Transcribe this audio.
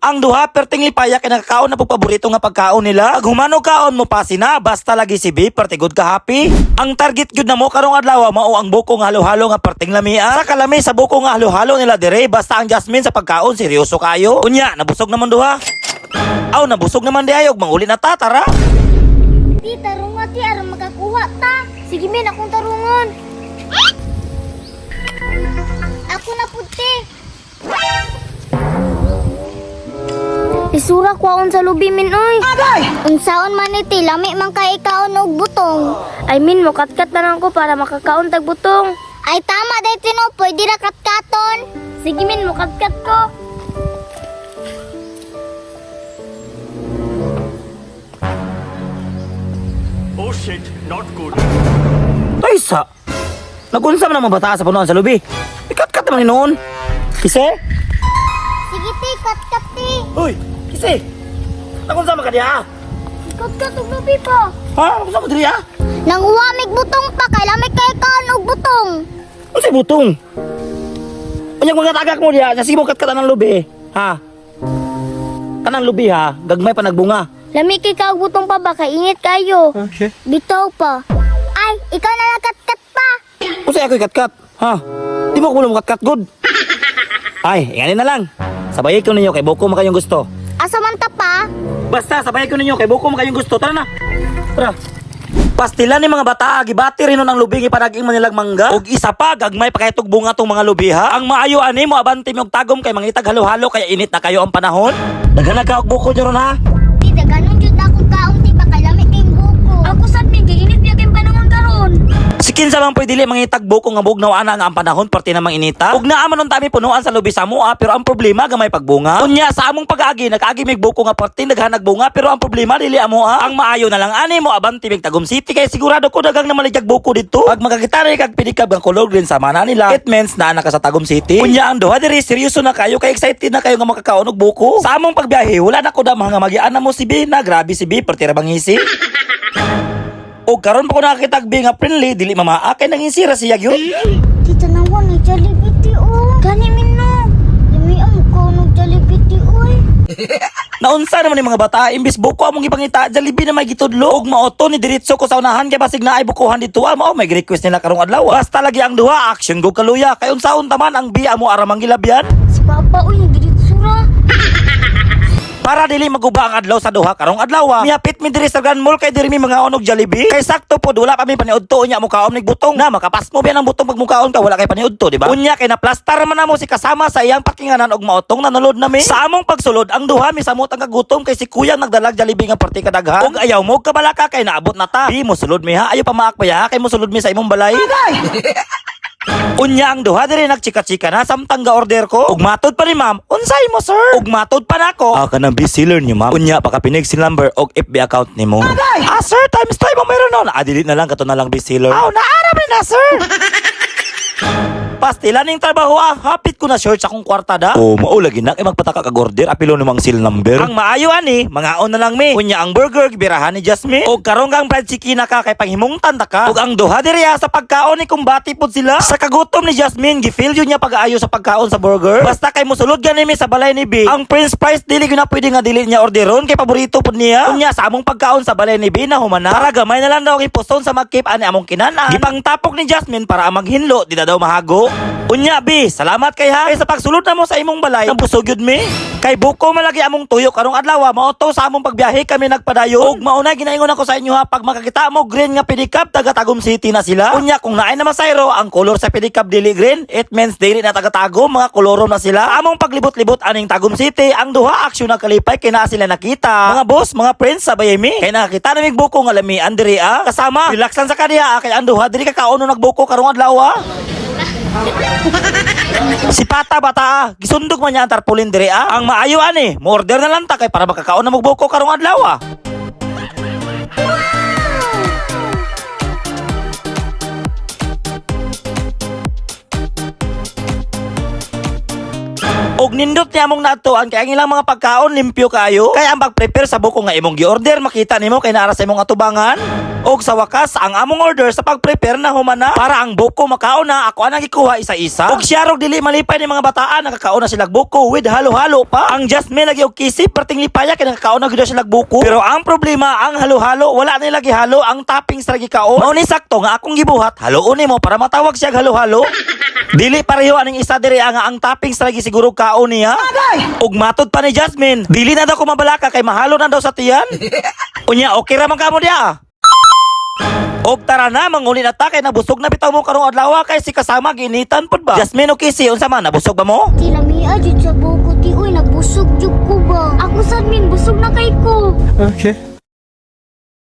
Ang duha perting lipaya kay nakakaon na paborito nga pagkaon nila. Pag humano kaon mo pa sina basta lagi si B perti good ka happy. Ang target gyud namo karong adlaw mao ang buko nga halo-halo nga perting lamia. Sa kalami sa buko nga halo-halo nila dire basta ang Jasmine sa pagkaon seryoso kayo. Unya nabusog naman duha. Aw nabusog naman di ayog manguli na ta tara. Ti tarungan ti aron makakuha ta. Sige min akong tarungon. Ako na puti. Isura ko aon sa lubi min oy. Unsaon man iti lami man kay ikaon og butong. I mean, mukatkat na lang ko para makakaon tag butong. Ay tama day tino, pwede ra katkaton. Sige min, mukatkat ko. Oh shit, not good. Taysa. Nagunsa man ang mga bata sa punuan sa lubi. Ikat-kat naman ni noon. Kise? Sige ti, katkat ti. Uy, kise. Nagunsa man ka diha? Katkat og lubi pa. Ha? Nagunsa mo diri ha? Nang uwamig butong pa kay lami kay ikaon og butong. Ano sa'y butong? Anyang mga tagak mo diya, sa simo kat-katan ng lubi. Ha? Kanang lubi ha, gagmay pa nagbunga. Lami kay ka og butong pa ba kay init kayo. Okay. Bitaw pa. Ay, ikaw na lang katkat pa. Kung sa'y ako'y kat-kat, ha? Di mo ko kat-kat good. Ay, ingani na lang. Sabayay ko ninyo kay buko mo kayong gusto. Asa man ta pa? Basta, sabayay ko ninyo kay buko mo kayong gusto. Tara na. Tara. Pastila ni mga bata, gibati rin nun ang lubi ipanaging manilag mangga. Og isa pa, gagmay pa kay bunga tong mga lubi ha. Ang maayo ani mo abanti mo og tagom kay mangitag halo-halo kaya init na kayo ang panahon. Daghan ka og buko nyo ron ha. Di daganon jud akong kaon ti ba kay lami kay buko. Ako sad mi, kay init niya kay panahon karon. Sikin sa man pwede dili mangitag buko nga bugnaw ana nga ang panahon perti namang inita. Ug naa man tami punuan sa lubi sa mua pero ang problema gamay pagbunga. Unya sa among pag-agi nakaagi mig buko nga perti daghanag bunga pero ang problema dili amo ha. Ang maayo na lang ani mo abanti mig Tagum City kay sigurado ko dagang na maligyag buko dito. Pag magakita rin kag pinikab nga color green sa mana nila, it means na ka sa Tagum City. Unya ang duha diri seryoso na kayo kay excited na kayo nga makakaon og buko. Sa among pagbiyahe wala na ko da mga magian na mo si B na grabe si B perti ra bangisi. O karon pa ko nakakita B nga friendly dili mamaakay nang insira siya gyud. Dito na wa ni Jollibee ti o. Gani min no. Lami ang kaon og Jollibee ti oy. Naunsa naman ni mga bata imbis buko among ipangita Jollibee na may gitudlo ug maoto ni diretso ko sa unahan kay basig na ay bukuhan dito mao may request nila karong adlaw. Basta lagi ang duha action go kaluya kay unsaon taman ang B amo aramang gilabyan. Si Papa uy nagditsura. Para dili maguba ang adlaw sa duha karong adlaw. Miapit mi diri sa Grand Mall kay diri mi mga onog Jollibee. Kay sakto pod wala pa mi paniudto unya mo kaom nig butong na makapas mo biyan ang butong pag mukaon ka wala kay paniudto di ba? Unya kay naplastar man namo si kasama sa iyang parkinganan og maotong nanulod na mi. Sa among pagsulod ang duha mi samot ang kagutom kay si kuyang nagdalag Jollibee nga party kadaghan. Og ayaw mo kabalaka kay naabot na ta. Di mo sulod mi ha ayo pa maakbaya kay mo sulod mi sa imong balay. Unya ang duha diri nagchika-chika na samtang ga order ko. Ug matod pa ni ma'am, unsay mo sir? Ug matod pa nako. Ah kanang bestseller niyo ma'am. Unya pakapinig si number og FB account nimo. Ah sir, times 5 mo meron nun. Ah dili na lang kato na lang bestseller. Aw naarap na sir. Pastila ning trabaho hapit ko na search akong kwarta da. Oh, mao lagi na kay magpataka kag order apilo namang seal number. Ang maayo ani, mga on na lang mi. Unya ang burger gibirahan ni Jasmine. Og karon gang fried chicken na ka kay panghimungtan ta ka. Og ang duha diri sa pagkaon ni kumbati pod sila. Sa kagutom ni Jasmine gifeel yun niya pag-aayo sa pagkaon sa burger. Basta kay mosulod gani mi sa balay ni B. Ang Prince Price dili gyud na pwede nga dili niya orderon kay paborito pod niya. Unya sa among pagkaon sa balay ni B na humana. Para gamay na lang daw ang iposton sa magkip ani among kinana. Gipangtapok ni Jasmine para ang maghinlo di na daw mahago. Unya B, salamat kay ha. Kay sa pagsulod na mo sa imong balay, ang busog yun mi. Kay buko malagi among tuyo karong adlaw, mao to sa among pagbiyahe kami nagpadayon. Ug mauna ginaingon ako sa inyo ha, pag makakita mo green nga pedicab taga Tagum City na sila. Unya kung naay naman sayro ang color sa pedicab dili green, it means dili na taga Tagum, mga koloro na sila. Sa among paglibot-libot aning Tagum City, ang duha aksyon nagkalipay kay naa sila nakita. Mga boss, mga friends sa bayemi. Kay nakakita namig buko nga lamian diri kasama relaxan sa kaniya kay ang duha diri ka kaono nagbuko karong adlaw. Si Pata bata gisundog man niya ang tarpaulin dire Ang maayo ani, mo order na lang ta kay para makakaon na magbuko karong adlaw Og nindot niya mong natuan kay ang ilang mga pagkaon limpyo kayo. Kaya ang pag-prepare sa buko nga imong gi-order makita nimo kay naara sa imong atubangan. Og sa wakas, ang among order sa pag-prepare na humana para ang buko makaon na ako ang gikuha isa-isa. Og siya rog dili malipay ni mga bataan nakakaon na sila buko with halo-halo pa. Ang Jasmine lagi og kisip perting lipaya kay nakakaon na gyud sila buko. Pero ang problema ang halo-halo wala ni lagi halo ang toppings ra gikaon. Mao ni sakto nga akong gibuhat, haloon nimo para matawag siya halo-halo. Dili pareho aning isa diri nga ang toppings lagi siguro kaon niya. Og matod pa ni Jasmine, dili na daw ko mabalaka kay mahalo na daw sa tiyan. Unya okay ra man kamo dia. Og tara na mangunin ata kay nabusog na bitaw mo karong adlaw kay si kasama ginitan pud ba. Jasmine okay si unsa man nabusog ba mo? Tinamiya jud sa buko ti uy, nagbusog jud ko ba? Ako sad min busog na kay ko. Okay.